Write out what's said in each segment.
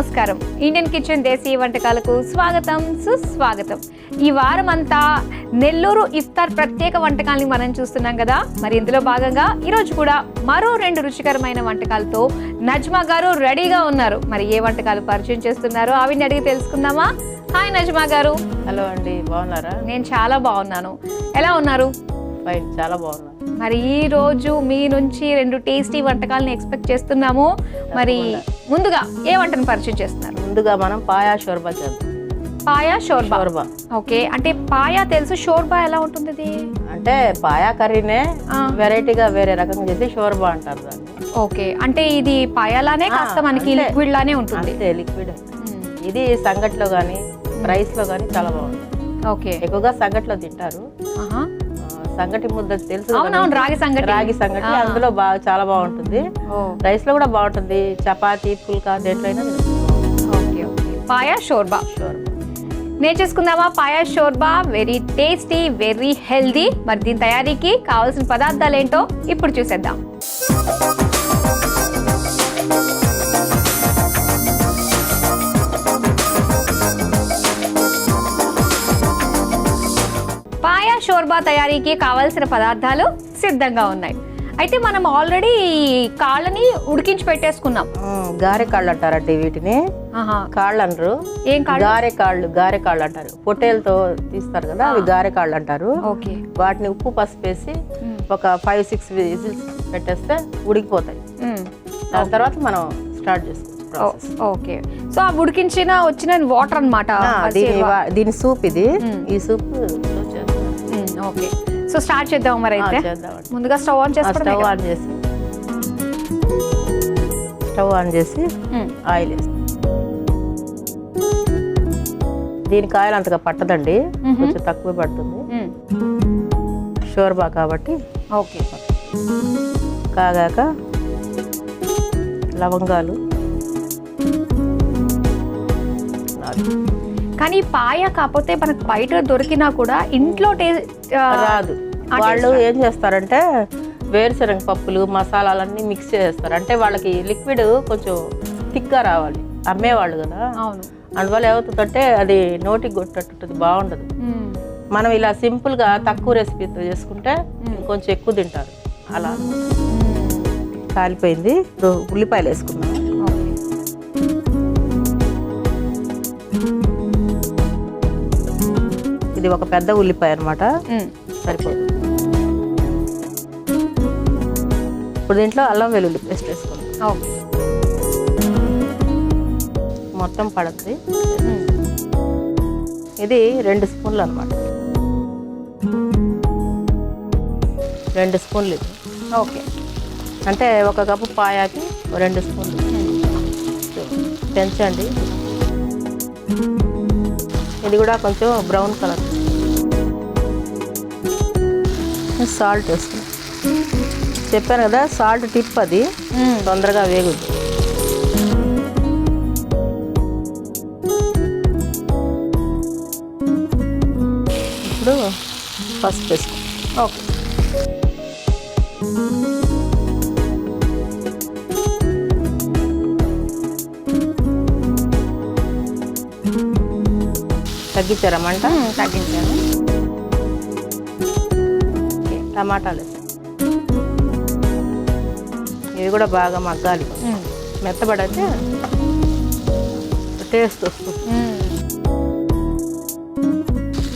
నమస్కారం. Indian kitchen దేశీయ వంటకాలకు స్వాగతం, సుస్వాగతం. ఈ వారం అంతా నెల్లూరు ఇఫ్తార్ ప్రత్యేక వంటకాలని మనం చూస్తున్నాం కదా. మరి ఇందులో భాగంగా ఈరోజు కూడా మరో 2 రుచికరమైన వంటకాలతో నజ్మా గారు రెడీగా ఉన్నారు. మరి ఏ వంటకాలు పరిచయం చేస్తున్నారో ఆవిడని అడిగి తెలుసుకుందామా? హాయ్ నజ్మా గారు. హలో అండి, బాగున్నారా? నేను చాలా బాగున్నాను. ఎలా ఉన్నారు? ఫైన్, చాలా బాగున్నాను. మరి ఈ రోజు మీ నుంచి 2 టేస్టీ వంటకాలను ఎక్స్పెక్ట్ చేస్తున్నాము. మరి ముందుగా ఏ వంటను పరిచయం చేస్తున్నారు? ముందుగా మనం పాయా షోర్బా చేద్దాం. పాయా షోర్బా. షోర్బా ఓకే, అంటే పాయా తెలుసు, షోర్బా ఎలా ఉంటుంది అది? అంటే పాయా కర్రీనే వెరైటీగా వేరే రకంగా చేసి షోర్బా అంటారు దాన్ని. ఓకే, అంటే ఇది పాయాలానే కాస్త మనకి లిక్విడ్ లానే ఉంటుంది. అంతే, లిక్విడ్. ఇది సంగట్లో కానీ రైస్ లో కానీ చాలా బాగుంటుంది. ఓకే, ఎక్కువగా సంగట్లో తింటారు. సంగటి ముద్ద తెలుసు, రాగి సంగటి. రాగి సంగటి అందులో బాగా చాలా బాగుంటుంది. రైస్ లో కూడా బాగుంటుంది, చపాతీ పుల్కా దేంట్లో అయినా. Okay okay, paya shorba. షోర్బా నేర్చేసుకుందామా? Paya shorba very tasty, very healthy. మరి దీని తయారీకి కావాల్సిన పదార్థాలు ఏంటో ఇప్పుడు చూసేద్దాం. పాయా షోర్బా తయారీకి కావాల్సిన పదార్థాలు సిద్ధంగా ఉన్నాయి. అయితే మనం ఆల్రెడీ కాళ్ళని ఉడికించి పెట్టేసుకున్నాం. గారె కాళ్ళు అంటారండి వీటిని. కాళ్ళు అనరు, ఏం కాళ్ళు? గారె కాళ్ళు అంటారు. పొట్టేలతో తీస్తారు కదా, అవి గారె కాళ్ళు అంటారు. ఓకే, వాటిని ఉప్పు పసుపు వేసి ఒక 5-6 విజిల్స్ పెట్టేస్తే ఉడికిపోతాయి. దాని తర్వాత మనం స్టార్ట్ చేసుకోవచ్చు. ఓకే, సో ఆ ఉడికించిన వచ్చిన వాటర్ అన్నమాట. దీని సూప్ ఇది. ఈ సూప్. ఓకే, సో స్టార్ట్ చేద్దాం. మరి అయితే ముందుగా స్టవ్ ఆన్ చేసి ఆయిల్ వేసి, దీనికి ఆయిల్ అంతగా పట్టదండి, కొంచెం తక్కువ పడుతుంది. షోర్బా కాబట్టి. ఓకే, కాగాక లవంగాలు. కానీ పాయ కాకపోతే మనకు బయట దొరికినా కూడా ఇంట్లో రాదు. వాళ్ళు ఏం చేస్తారంటే వేరుశనగ పప్పులు మసాలాలన్నీ మిక్స్ చేస్తారు. అంటే వాళ్ళకి లిక్విడ్ కొంచెం థిక్గా రావాలి, అమ్మేవాళ్ళు కదా. అవును, అందువల్ల ఏమవుతుందంటే అది నోటికి కొట్టేటట్టు బాగుండదు. మనం ఇలా సింపుల్గా తక్కువ రెసిపీతో చేసుకుంటే కొంచెం ఎక్కువ తింటారు. అలా కాలిపోయింది. ఇప్పుడు ఉల్లిపాయలు వేసుకున్నాం. ఇది ఒక పెద్ద ఉల్లిపాయ అన్నమాట, సరిపోతుంది. ఇప్పుడు దీంట్లో అల్లం వెల్లుల్లి పేస్ట్ వేసుకుందాం. మొత్తం పడుతుంది. ఇది 2 స్పూన్లు అన్నమాట. 2 స్పూన్లు ఇది. ఓకే, అంటే 1 కప్పు పాయాకి 2 స్పూన్లు. పెంచండి. ఇది కూడా కొంచెం బ్రౌన్ కలర్. సాల్ట్ వేసుకున్నాం. చెప్పాను కదా, సాల్ట్ టిప్ అది, తొందరగా వేగుద్ది. ఇప్పుడు పసుపు వేసుకున్నాం. ఓకే, తగ్గించారా మంట? తగ్గించాను. టమాటాలు ఇవి కూడా బాగా మగ్గాలి, మెత్తబడితే టేస్ట్ వస్తుంది.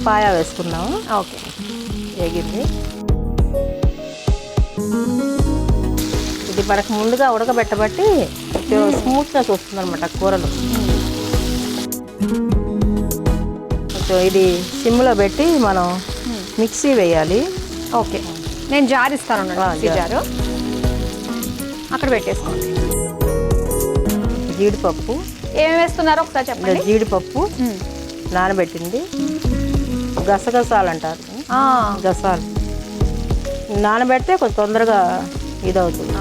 పాయా వేసుకున్నాము. ఓకే, వేగింది. ఇది మనకు ముందుగా ఉడకబెట్టబట్టి కొంచెం స్మూత్నెస్ వస్తుంది అనమాట కూరలు. కొంచెం ఇది సిమ్లో పెట్టి మనం మిక్సీ వేయాలి. ఓకే, నేను జారిస్తాను. జారు అక్కడ పెట్టేసుకోండి. జీడిపప్పు ఏమేమి వేస్తున్నారో ఒకసారి చెప్పండి. జీడిపప్పు నానబెట్టింది. గసగసాలు అంటారు, గసాలు నానబెడితే కొంచెం తొందరగా ఇదవుతుంది.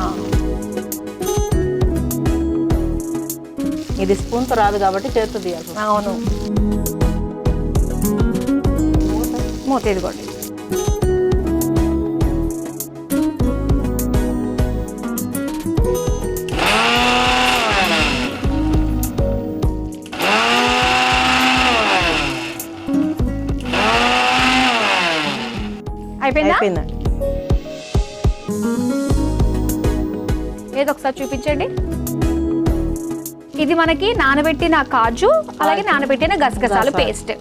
ఇది స్పూన్తో రాదు కాబట్టి చేతితో తీయాలి. అవును, మూత ఇదిగోండి. అయిపోయిందా? అయిపోయిందండి. ఏదో ఒకసారి చూపించండి. ఇది మనకి నానబెట్టిన కాజు, అలాగే నానబెట్టిన గసగసాలు పేస్ట్.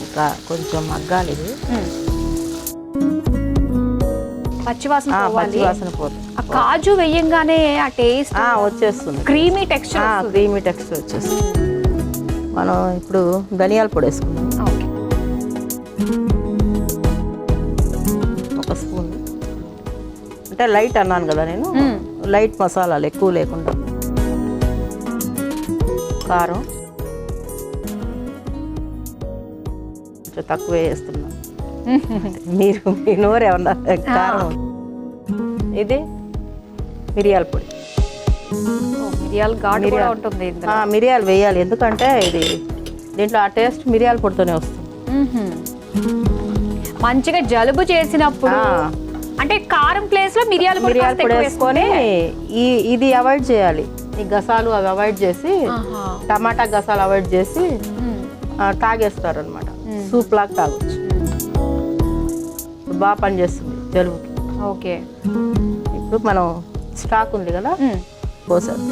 ఇంకా కొంచెం మగ్గాలి ఇది. పచ్చివాసన పోవాలి. పచ్చివాసన పోతుంది. ఆ కాజు వేయంగానే ఆ టేస్ట్ వచ్చేస్తుంది, క్రీమీ టెక్స్చర్. క్రీమీ టెక్స్చర్ వచ్చేస్తుంది. మనం ఇప్పుడు ధనియాల పొడి వేసుకుందాం. ఓకే. ఒక స్పూన్, అంటే లైట్ అన్నాను కదా నేను, లైట్ మసాలాలు ఎక్కువ లేకుండా. కారం కొంచెం తక్కువే వేస్తున్నాం. మీరు మీ నోరు ఏమన్నా కారం. ఇది మిరియాల పొడి. మిరియాలు ఘాటు కూడా ఉంటుంది ఇందులో. మిరియాలు వేయాలి, ఎందుకంటే ఇది దీంట్లో ఆ టేస్ట్ మిరియాల పొడితోనే వస్తుంది. మంచిగా జలుబు చేసినప్పుడు అంటే కారం ప్లేస్ లో మిరియాల పొడి వేసుకొని ఇది అవాయిడ్ చేయాలి. ఈ గసాలు అవి అవాయిడ్ చేసి, టమాటా గసాలు అవాయిడ్ చేసి తాగేస్తారు అనమాట. సూప్ లాగా తాగొచ్చు. బాగా పనిచేస్తుంది జలుబుకి. ఓకే. ఇప్పుడు మనం స్టాక్ ఉంది కదా, పోసారు.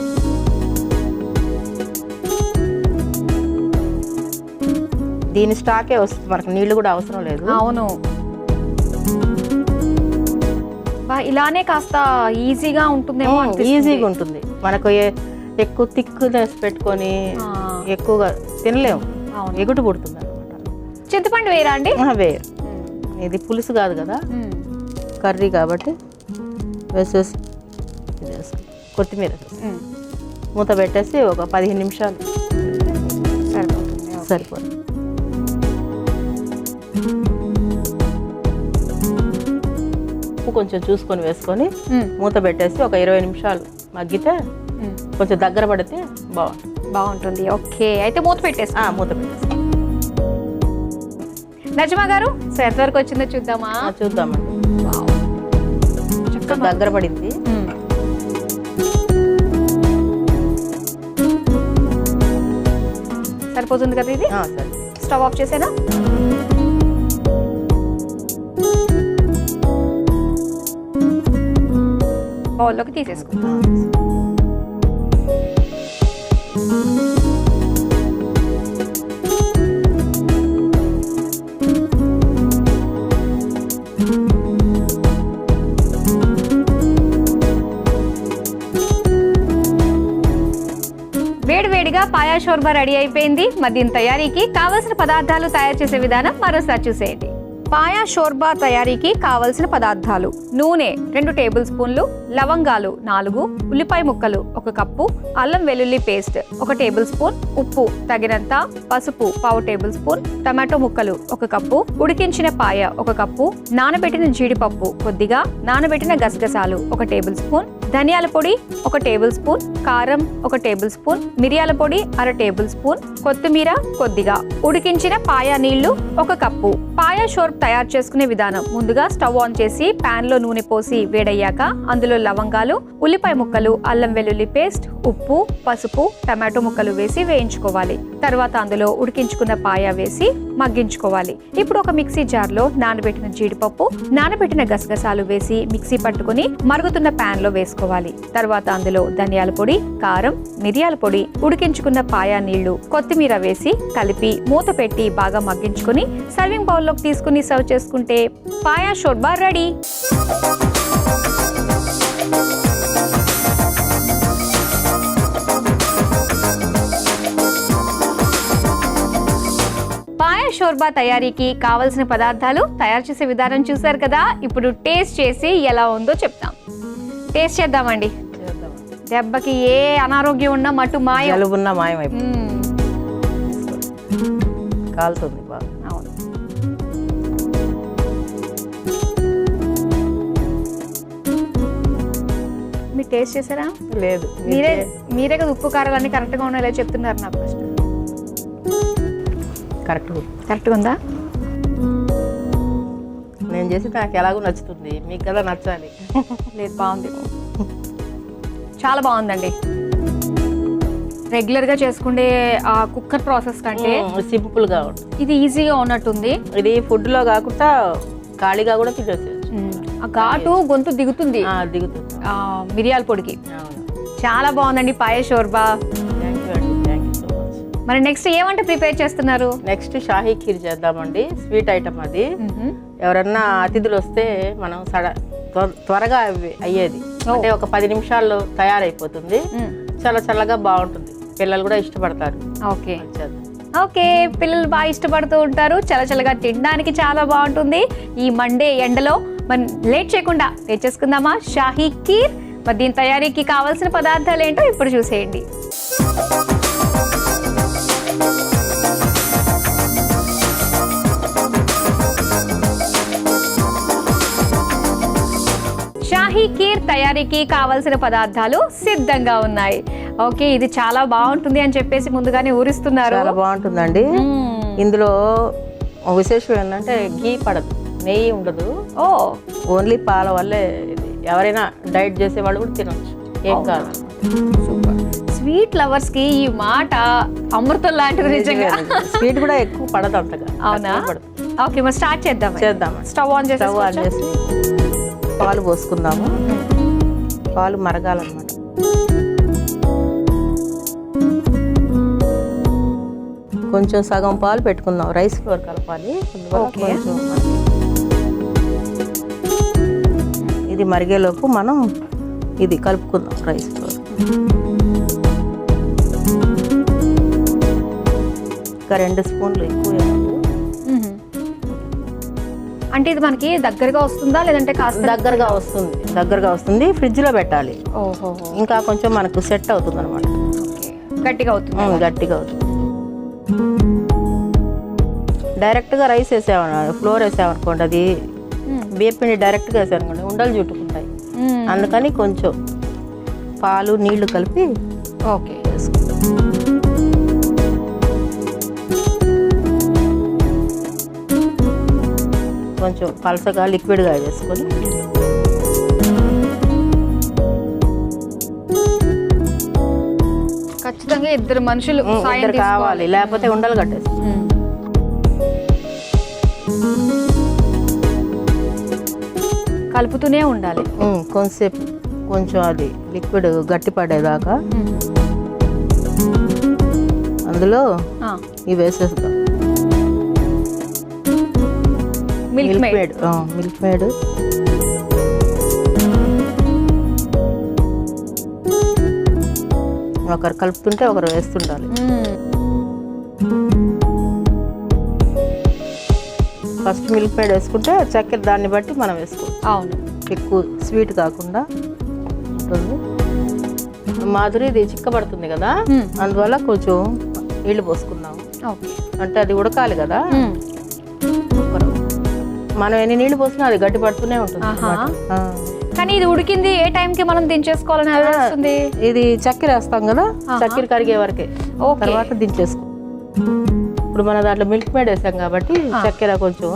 దీని స్టాకే వస్తుంది, మనకు నీళ్లు కూడా అవసరం లేదు. అవును, ఇలానే కాస్త ఈజీగా ఉంటుందేమో. ఈజీగా ఉంటుంది. మనకు ఎక్కువ థిక్నెస్ పెట్టుకొని ఎక్కువగా తినలేము, ఎగుటు పుడుతుంది అనమాట. చింతపండు వేయరా అండి? వేరు. ఇది పులుసు కాదు కదా, కర్రీ కాబట్టి వేసేసి కొత్తిమీర మూత పెట్టేసి ఒక 15 నిమిషాలు సరిపోతుంది. ఉప్పు కొంచెం చూసుకొని వేసుకొని మూత పెట్టేసి ఒక 20 నిమిషాలు మగ్గితే కొంచెం దగ్గర పడితే బాగుంటుంది. ఓకే, అయితే మూత పెట్టేసి నజమా గారు, సో ఎంతవరకు వచ్చిందో చూద్దామా? చూద్దామండి. దగ్గర పడింది. సరిపోతుంది కదా ఇది? స్టవ్ ఆఫ్ చేసేనా? బౌల్లోకి తీసేసుకుందాం. వేడివేడిగా పాయా షోర్బా రెడీ అయిపోయింది. మరి దీని తయారీకి కావలసిన పదార్థాలు తయారు చేసే విధానం మరోసారి చూసేయండి. పాయా షోర్బా తయారీకి కావలసిన పదార్థాలు: నూనె 2 టేబుల్ స్పూన్లు, లవంగాలు 4, ఉల్లిపాయ ముక్కలు 1 కప్పు, అల్లం వెల్లుల్లి పేస్ట్ 1 టేబుల్ స్పూన్, ఉప్పు తగినంత, పసుపు 1/2 టేబుల్ స్పూన్, టమాటో ముక్కలు 1 కప్పు, ఉడికించిన పాయ 1 కప్పు, నానబెట్టిన జీడిపప్పు కొద్దిగా, నానబెట్టిన గసగసాలు 1 టేబుల్ స్పూన్, ధనియాల పొడి 1 టేబుల్ స్పూన్, కారం 1 టేబుల్ స్పూన్, మిరియాల పొడి 1/2 టేబుల్ స్పూన్, కొత్తిమీర కొద్దిగా, ఉడికించిన పాయ నీళ్లు 1 కప్పు. పాయా షోర్బా తయారు చేసుకునే విధానం: ముందుగా స్టవ్ ఆన్ చేసి పాన్ లో నూనె పోసి వేడయ్యాక అందులో లవంగాలు, ఉల్లిపాయ ముక్కలు, అల్లం వెల్లుల్లి పేస్ట్, ఉప్పు, పసుపు, టమాటో ముక్కలు వేసి వేయించుకోవాలి. తర్వాత అందులో ఉడికించుకున్న పాయ వేసి మగ్గించుకోవాలి. ఇప్పుడు ఒక మిక్సీ జార్ లో నానబెట్టిన జీడిపప్పు, నానబెట్టిన గసగసాలు వేసి మిక్సీ పట్టుకుని మరుగుతున్న పాన్ లో వేసుకోవాలి. తర్వాత అందులో ధనియాల పొడి, కారం, మిరియాల పొడి, ఉడికించుకున్న పాయ నీళ్లు, కొత్తిమీర వేసి కలిపి మూత పెట్టి బాగా మగ్గించుకుని సర్వింగ్ బౌల్లోకి తీసుకుని సర్వ్ చేసుకుంటే పాయా షోర్బా రెడీ. పాయా షోర్బా తయారీకి కావలసిన పదార్థాలు, తయారు చేసే విధానం చూసారు కదా. ఇప్పుడు టేస్ట్ చేసి ఎలా ఉందో చెప్తాం. టేస్ట్ చేద్దామండి. దెబ్బకి ఏ అనారోగ్యం ఉన్నా మటు మాయం, జలుబున్నా మాయం అయిపోయింది. కాలుతుంది బాగా. అవును, మీరు టేస్ట్ చేశారా? లేదు, మీరే కదా ఉప్పు కారాలు అన్ని కరెక్ట్గా ఉన్నాయి చెప్తున్నారు నాకు. ఫస్ట్ కరెక్ట్గా ఉందా? నేను చేసి నాకు ఎలాగో నచ్చుతుంది, మీకు కదా నచ్చాలి. లేదు, బాగుంది. చాలా బాగుందండి. రెగ్యులర్ గా చేసుకునే ఆ కుక్కర్ ప్రాసెస్ కంటే సింపుల్ గా ఉంటుంది. ఇది ఈజీగా ఉన్నట్టుంది. ఇది ఫుడ్ లో కాకుండా ఖాళీగా కూడా తినేసేయచ్చు. ఆ ఘాటు గొంతు దిగుతుంది దిగుతుంది మిరియాల పొడికి. చాలా బాగుందండి పాయ షోర్బా. థ్యాంక్ యూ అండి, థ్యాంక్ యూ సో మచ్. మరి నెక్స్ట్ ఏమంటే ప్రిపేర్ చేస్తున్నారు? నెక్స్ట్ షాహీ ఖీర్ చేద్దామండి. స్వీట్ ఐటమ్ అది. ఎవరన్నా అతిథులు వస్తే మనం త్వరగా అయ్యేది. అంటే ఒక 10 నిమిషాల్లో తయారైపోతుంది. చాలా చల్లగా బాగుంటుంది, పిల్లలు కూడా ఇష్టపడతారు. ఓకే ఓకే, పిల్లలు బాగా ఇష్టపడుతూ ఉంటారు. చల్లగా తినడానికి చాలా బాగుంటుంది ఈ మండే ఎండలో. మనం లేట్ చేయకుండా తెచ్చేసుకుందామా షాహీ ఖీర్. మరి దీని తయారీకి కావాల్సిన పదార్థాలు ఏంటో ఇప్పుడు చూసేయండి. షాహీ ఖీర్ తయారీకి కావాల్సిన పదార్థాలు సిద్ధంగా ఉన్నాయి. ఓకే, ఇది చాలా బాగుంటుంది అని చెప్పేసి ముందుగానే ఊరిస్తున్నారు. చాలా బాగుంటుందండి. ఇందులో విశేషం ఏంటంటే గీ పడదు, నెయ్యి ఉండదు. ఓన్లీ పాల వల్లే ఎవరైనా డైట్ చేసే వాళ్ళు కూడా తినొచ్చు, ఏం కాదు. సూపర్. స్వీట్ లవర్స్ కి ఈ మాట అమృతం లాంటిది నిజంగా. స్వీట్ కూడా ఎక్కువ పడదు అంతగా. అవునా? ఓకే, మరి స్టార్ట్ చేద్దాం. స్టవ్ ఆన్ చేసి పాలు పోసుకుందాము. పాలు మరగాలన్నమాట. కొంచెం సగం పాలు పెట్టుకుందాం. రైస్ ఫ్లోర్ కలపాలి. ఇది మరిగేలోపు మనం ఇది కలుపుకుందాం. రైస్ ఫ్లోర్ ఇంకా 2 స్పూన్లు ఎక్కువ. అంటే ఇది మనకి దగ్గరగా వస్తుందా లేదంటే కాస్త? దగ్గరగా వస్తుంది. ఫ్రిడ్జ్ లో పెట్టాలి. ఇంకా కొంచెం మనకు సెట్ అవుతుంది అనమాట. గట్టిగా అవుతుంది. డైరెక్ట్ గా రైస్ వేసామనుకోండి, ఫ్లోర్ వేసామనుకోండి, అది బియ్యం పిండి డైరెక్ట్ గా వేసామనుకోండి ఉండలు చుట్టుకుంటాయి. అందుకని కొంచెం పాలు నీళ్లు కలిపి ఓకే కొంచెం పలసగా లిక్విడ్గా వేసుకొని ఖచ్చితంగా 2 మనుషులు కావాలి, లేకపోతే ఉండలు కట్టేసి. కలుపుతూనే ఉండాలి కొంచెంసేపు. కొంచెం అది లిక్విడ్ గట్టి పడేదాకా అందులో ఇవి వేసేస్తాం. మిల్క్ మేడ్ ఒకరు కలుపుతుంటే ఒకరు వేస్తుండాలి. ఫస్ట్ మిల్క్ మేడ్ వేసుకుంటే చక్కెర దాన్ని బట్టి మనం వేసుకోవాలి. అవును, ఎక్కువ స్వీట్ కాకుండా ఉంటుంది. మాధురి ఇది చిక్కబడుతుంది కదా, అందువల్ల కొంచెం నీళ్లు పోసుకున్నాము. అంటే అది ఉడకాలి కదా. మనం ఎన్ని నీళ్లు పోసినా అది గట్టి పడుతూనే ఉంటుంది. కానీ ఇది ఉడికింది ఏ టైంకి మనం దించేసుకోవాలని అనిపిస్తుంది? ఇది చక్కెర వేస్తాం కదా, చక్కెర కరిగే వరకే, తర్వాత దించేసుకో. ఇప్పుడు మన దాంట్లో మిల్క్ మేడ్ వేసాం కాబట్టి చక్కెర కొంచెం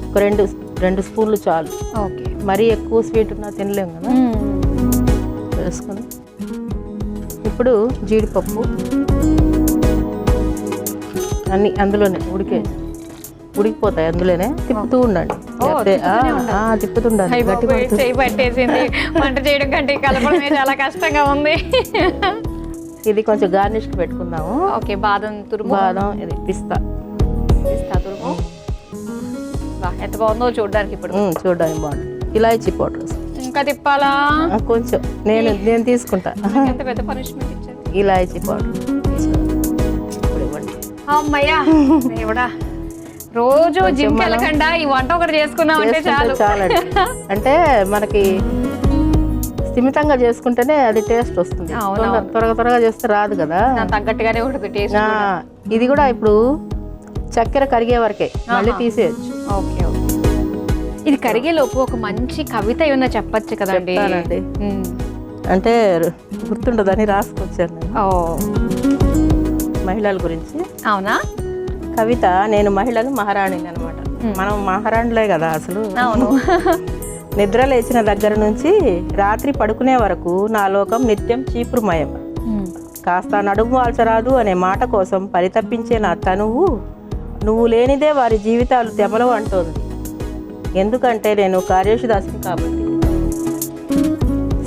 ఒక 2 స్పూన్లు చాలు. మరీ ఎక్కువ స్వీట్ ఉన్నా తినలేము కదా. వేసుకొని ఇప్పుడు జీడిపప్పు అన్ని అందులోనే ఉడికిపోతాయి. అందులోనే తిప్పుతూ ఉండండి. తిప్పుతుండాలి. పట్టేసింది వంట చేయడం కంటే కలపడమే చాలా కష్టంగా ఉంది. ఇది కొంచెం గార్నిష్ కి పెట్టుకుందాము. ఓకే, బాదం తురుము, ఇది పిస్తా తురుము. ఎంత బాగుందో చూడడానికి. ఇప్పుడు చూడడానికి బాగుంది. ఇలాచీ పౌడర్ ఇంకా తిప్పాలా? కొంచెం నేను తీసుకుంటా. ఎంత పెద్ద పనిష్మెంట్ ఇచ్చారు. ఇలాచీ పౌడర్ ఇప్పుడు ఇవ్వండి. అమ్మయ్యా దేవుడా, రోజు జిమ్ వెళ్ళకుండా ఈ వంట ఒకటి చేసుకున్నాం అంటే చాలు. అంటే మనకి స్థిమితంగా చేసుకుంటేనే అది టేస్ట్ వస్తుంది. త్వరగా చేస్తే రాదు కదా, తగ్గట్టుగానే ఉంటుంది టేస్ట్. ఇది కూడా ఇప్పుడు చక్కెర కరిగే వరకే, మళ్ళీ తీసేయచ్చు. Okay okay. ఇది కరిగే లోపు ఒక మంచి కవిత ఏమన్నా చెప్పచ్చు కదండి? అంటే గుర్తుండదని రాసుకొచ్చాను మహిళల గురించి. అవునా? కవిత, నేను మహిళను మహారాణిని అనమాట. మనం మహారాణులే కదా అసలు. అవును. నిద్ర లేచిన దగ్గర నుంచి రాత్రి పడుకునే వరకు నా లోకం నిత్యం చీపురుమయం. కాస్త నడుము వాల్చరాదు అనే మాట కోసం పరితపించే నా తనువు నువ్వు లేనిదే వారి జీవితాలు తెమలు అంటోంది. ఎందుకంటే నేను కార్యేషుదాసిని కాబట్టి.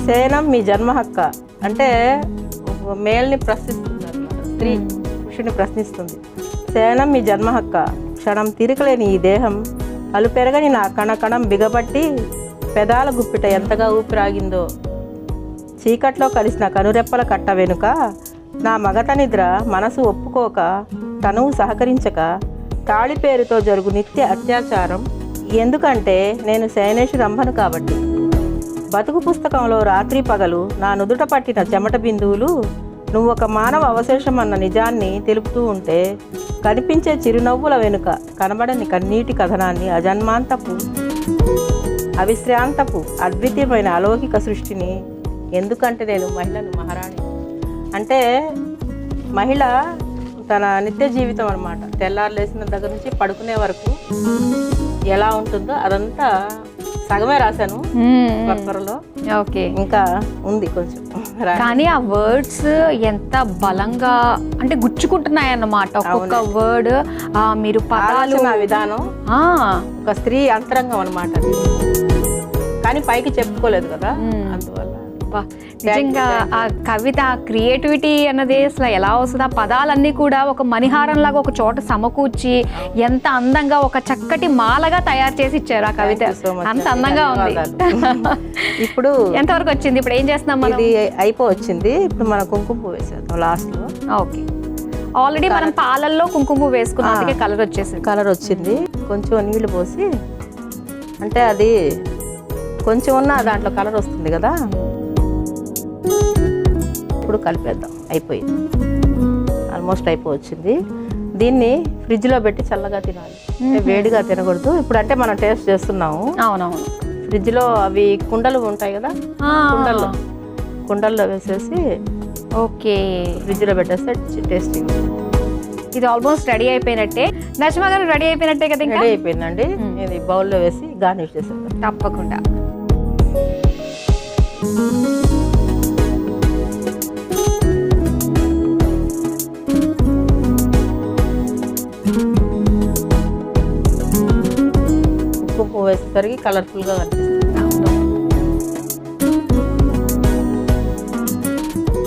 శయనం మీ జన్మ హక్క అంటే మేల్ని ప్రశ్నిస్తుంది అన్నమాట. స్త్రీ పురుషుని ప్రశ్నిస్తుంది. శయనం మీ జన్మ హక్క, క్షణం తీరికలేని ఈ దేహం అలు పెరగని నా కణకణం బిగబట్టి పెదాల గుప్పిట ఎంతగా ఊపిరాగిందో. చీకట్లో కలిసిన కనురెప్పల కట్ట వెనుక నా మగత నిద్ర మనసు ఒప్పుకోక తనువు సహకరించక తాళి పేరుతో జరుగు నిత్య అత్యాచారం. ఎందుకంటే నేను శయనేషు రంభను కాబట్టి. బతుకు పుస్తకంలో రాత్రి పగలు నా నుదుట పట్టిన చెమట బిందువులు నువ్వు ఒక మానవ అవశేషం అన్న నిజాన్ని తెలుపుతూ ఉంటే కనిపించే చిరునవ్వుల వెనుక కనబడని కన్నీటి కథనాన్ని, అజన్మాంతపు అవిశ్రాంతపు అద్వితీయమైన అలౌకిక సృష్టిని. ఎందుకంటే నేను మహిళను, మహారాణి అంటే మహిళ తన నిత్య జీవితం అన్నమాట. తెల్లారు లేచిన దగ్గర నుంచి పడుకునే వరకు ఎలా ఉంటుందో అదంతా సగమే రాశాను పేపర్లో. ఓకే, ఇంకా ఉంది కొంచెం. కానీ ఆ వర్డ్స్ ఎంత బలంగా అంటే గుచ్చుకుంటున్నాయి అన్నమాట. ఒక్కొక్క వర్డ్ మీరు పదాలు విధానం ఒక స్త్రీ అంతరంగం అన్నమాట. కానీ పైకి చెప్పుకోలేదు కదా, అందువల్ల నిజంగా ఆ కవిత క్రియేటివిటీ అన్నది అసలు ఎలా వస్తుంది. ఆ పదాలన్నీ కూడా ఒక మణిహారం లాగా ఒక చోట సమకూర్చి ఎంత అందంగా ఒక చక్కటి మాలగా తయారు చేసి ఇచ్చారు ఆ కవిత. అంత అందంగా ఉంది. ఇప్పుడు ఎంతవరకు వచ్చింది? ఇప్పుడు ఏం చేస్తున్నాం మనం? ఇది అయిపోవచ్చింది. ఇప్పుడు మనం కుంకుమ పువ్వు వేసేద్దాం లాస్ట్ లో. ఓకే, ఆల్రెడీ మనం పాలల్లో కుంకుమ పువ్వు వేసుకున్నాం, అందుకే కలర్ వచ్చేసింది. కలర్ వచ్చింది. కొంచెం నీళ్లు పోసి అంటే అది కొంచెం ఉన్న దాంట్లో కలర్ వస్తుంది కదా. ఇప్పుడు కలిపేద్దాం. అయిపోయింది, ఆల్మోస్ట్ అయిపోవచ్చింది. దీన్ని ఫ్రిడ్జ్లో పెట్టి చల్లగా తినాలి, వేడిగా తినకూడదు. ఇప్పుడు అంటే మనం టేస్ట్ చేస్తున్నాము. అవునవును. ఫ్రిడ్జ్లో అవి కుండలు ఉంటాయి కదా, కుండల్లో వేసేసి ఓకే ఫ్రిడ్జ్లో పెట్టేస్తే టేస్టింగ్. ఇది ఆల్మోస్ట్ రెడీ అయిపోయినట్టే. నజ్మా గారు రెడీ అయిపోయినట్టే కదా? రెడీ అయిపోయిందండి. ఇది బౌల్లో వేసి గార్నిష్ చేసేద్దాం. తప్పకుండా. కుంకుమ వేసేసరికి కలర్ఫుల్గా కనిపిస్తుంది.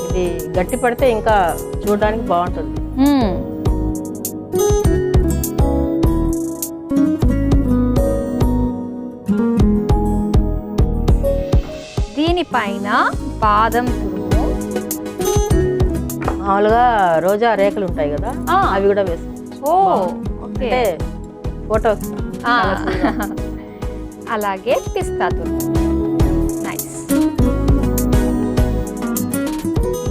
ఇది గట్టి పడితే ఇంకా చూడడానికి బాగుంటుంది. దీనిపైన బాదం తురుము, మామూలుగా రోజా రేఖలు ఉంటాయి కదా, అవి కూడా వేసుకోవచ్చు. అంటే ఫోటో. అలాగే పిస్తా తురుము. నైస్.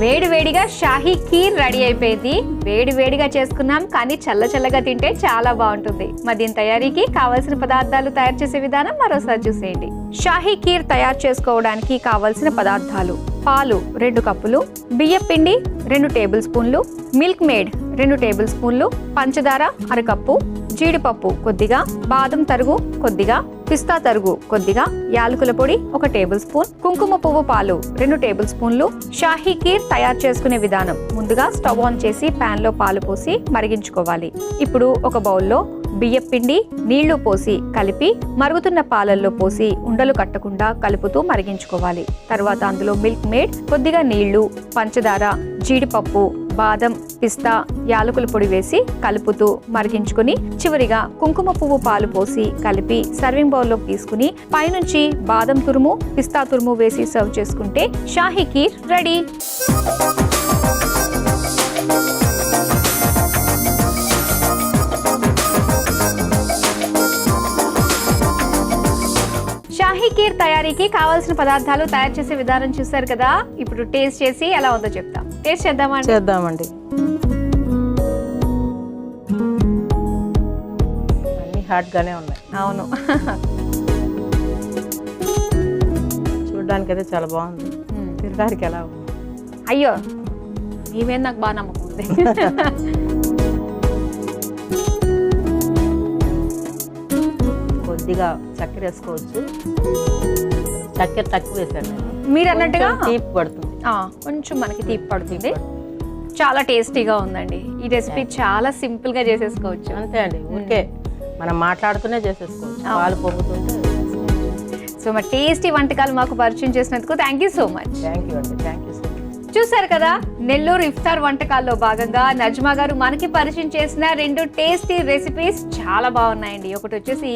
వేడి వేడిగా షాహీ కీర్ రెడీ అయిపోయింది. వేడి వేడిగా చేసుకున్నాం, కానీ చల్ల చల్లగా తింటే చాలా బాగుంటుంది. మరి దీని తయారీకి కావాల్సిన పదార్థాలు తయారు చేసే విధానం మరోసారి చూసేయండి. షాహీ కీర్ తయారు చేసుకోవడానికి కావలసిన పదార్థాలు: పాలు 2 కప్పులు, బియ్యం పిండి 2 టేబుల్ స్పూన్లు, మిల్క్ మేడ్ 2 టేబుల్ స్పూన్లు, పంచదార 1/2 కప్పు, జీడిపప్పు కొద్దిగా, బాదం తరుగు కొద్దిగా, పిస్తా తరుగు కొద్దిగా, యాలకుల పొడి 1 టేబుల్ స్పూన్, కుంకుమ పువ్వు పాలు 2 టేబుల్ స్పూన్లు. షాహీ కీర్ తయారు చేసుకునే విధానం: ముందుగా స్టవ్ ఆన్ చేసి పాన్ లో పాలు పోసి మరిగించుకోవాలి. ఇప్పుడు ఒక బౌల్లో బియ్యం పిండి, నీళ్లు పోసి కలిపి మరుగుతున్న పాలల్లో పోసి ఉండలు కట్టకుండా కలుపుతూ మరిగించుకోవాలి. తర్వాత అందులో మిల్క్ మేడ్, కొద్దిగా నీళ్లు, పంచదార, జీడిపప్పు, బాదం, పిస్తా, యాలకుల పొడి వేసి కలుపుతూ మరిగించుకుని చివరిగా కుంకుమ పువ్వు పాలు పోసి కలిపి సర్వింగ్ బౌల్లోకి తీసుకుని పైనుంచి బాదం తురుము, పిస్తా తురుము వేసి సర్వ్ చేసుకుంటే షాహీ కీర్ రెడీ. షాహీ కీర్ తయారీకి కావాల్సిన పదార్థాలు తయారు చేసే విధానం చూసారు కదా. ఇప్పుడు టేస్ట్ చేసి ఎలా ఉందో చెప్తాం. టేస్ట్ చేద్దామండి. అన్ని హాట్ గానే ఉన్నాయి. అవును, చూడడానికి అయితే చాలా బాగుంది. తినడానికి ఎలా ఉంది? అయ్యో, మీ మీద నాకు బాగా నమ్మకం ఉంది. కొద్దిగా చక్కెర వేసుకోవచ్చు. చక్కెర తక్కువ వేసాను నేను. మీరు అన్నట్టుగా తీపి పడుతుంది, కొంచెం మనకి తీపి పడుతుంది. చాలా టేస్టీగా ఉందండి ఈ రెసిపీ. చాలా సింపుల్ గా చేసేసుకోవచ్చు. అంతే అండి, ఊరికే మనం మాట్లాడుతూనే చేసేసుకోవచ్చు, పాలు పొంగుతుంటే. సో మరి టేస్టీ వంటకాలు మాకు పరిచయం చేసినందుకు thank you so much. Thank you అండి, థ్యాంక్ యూ సో మచ్. చూసారు కదా, నెల్లూరు ఇఫ్తార్ వంటకాల్లో భాగంగా నజ్మా గారు మనకి పరిచయం చేసిన 2 టేస్టీ రెసిపీస్ చాలా బాగున్నాయండి. ఒకటి వచ్చేసి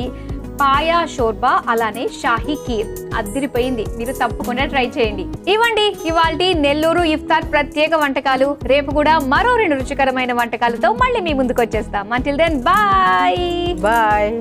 పాయా షోర్బా, అలానే షాహీ కీర్. అద్దిరిపోయింది, మీరు తప్పకుండా ట్రై చేయండి. ఇవ్వండి ఇవాల్టి నెల్లూరు ఇఫ్తార్ ప్రత్యేక వంటకాలు. రేపు కూడా మరో 2 రుచికరమైన వంటకాలతో మళ్ళీ మీ ముందుకు వచ్చేస్తాం. Until then bye bye.